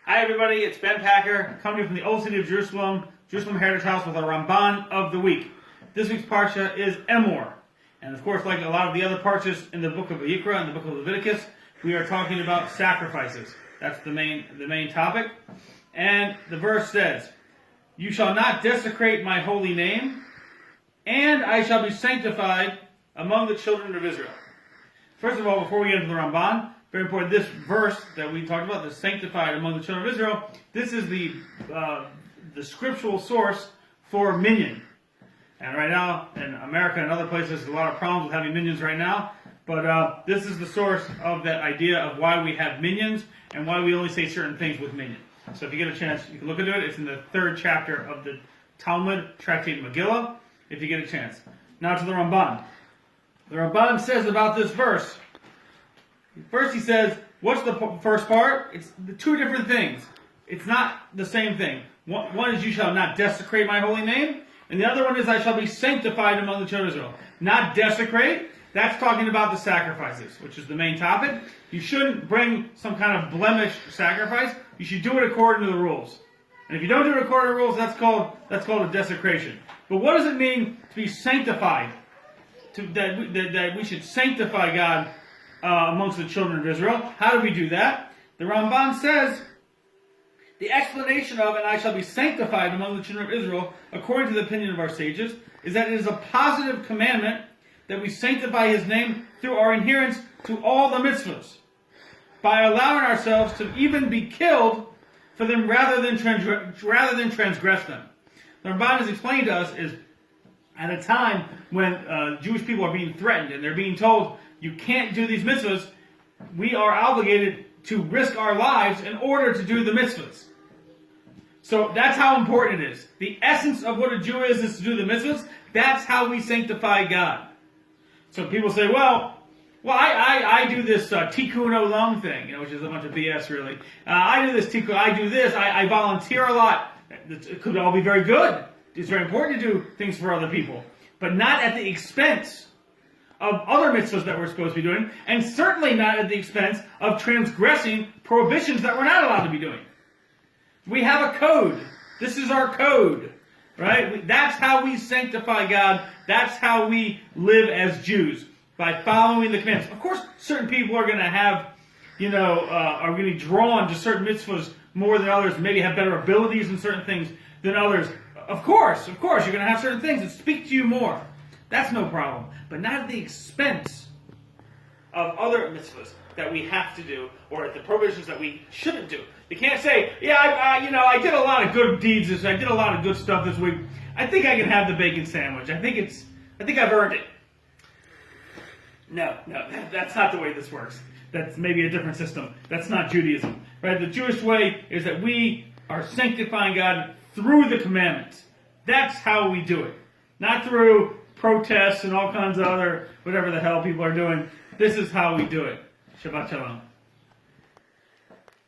Hi everybody, it's Ben Packer, coming to you from the old city of Jerusalem, Jerusalem Heritage House with our Ramban of the week. This week's Parsha is Emor. And of course, like a lot of the other Parshas in the book of Vayikra and the book of Leviticus, we are talking about sacrifices. That's the main topic. And the verse says, "You shall not desecrate my holy name, and I shall be sanctified among the children of Israel." First of all, before we get into the Ramban, very important, this verse that we talked about, the sanctified among the children of Israel, this is the scriptural source for minyan. And right now, in America and other places, there's a lot of problems with having minyans right now. But this is the source of that idea of why we have minyans and why we only say certain things with minyan. So if you get a chance, you can look into it. It's in the 3rd chapter of the Talmud, Tractate Megillah, if you get a chance. Now to the Ramban. The Ramban says about this verse, first he says, what's the first part? It's the two different things. It's not the same thing. One is, you shall not desecrate my holy name. And the other one is, I shall be sanctified among the children of Israel. Not desecrate, that's talking about the sacrifices, which is the main topic. You shouldn't bring some kind of blemished sacrifice. You should do it according to the rules. And if you don't do it according to the rules, that's called a desecration. But what does it mean to be sanctified? That we should sanctify God amongst the children of Israel. How do we do that? The Ramban says, the explanation of, "and I shall be sanctified among the children of Israel," according to the opinion of our sages, is that it is a positive commandment that we sanctify His name through our adherence to all the mitzvahs, by allowing ourselves to even be killed for them rather than transgress them. The Ramban has explained to us is, at a time when Jewish people are being threatened and they're being told, you can't do these mitzvahs, we are obligated to risk our lives in order to do the mitzvahs. So that's how important it is. The essence of what a Jew is to do the mitzvahs. That's how we sanctify God. So people say, well, I do this tikkun olam thing, which is a bunch of BS, really. I do this tikkun, I do this, I volunteer a lot. It could all be very good. It's very important to do things for other people, but not at the expense of other mitzvahs that we're supposed to be doing, and certainly not at the expense of transgressing prohibitions that we're not allowed to be doing. We have a code. This is our code, right? That's how we sanctify God. That's how we live as Jews, by following the commandments. Of course, certain people are going to have, are going to be drawn to certain mitzvahs more than others, maybe have better abilities in certain things than others. Of course, you're going to have certain things that speak to you more. That's no problem. But not at the expense of other mitzvahs that we have to do, or at the prohibitions that we shouldn't do. You can't say, I did a lot of good deeds I did a lot of good stuff this week. I think I can have the bacon sandwich. I think I've earned it. No, that's not the way this works. That's maybe a different system. That's not Judaism. Right? The Jewish way is that we are sanctifying God through the commandments. That's how we do it. Not through protests and all kinds of other, whatever the hell people are doing. This is how we do it. Shabbat Shalom.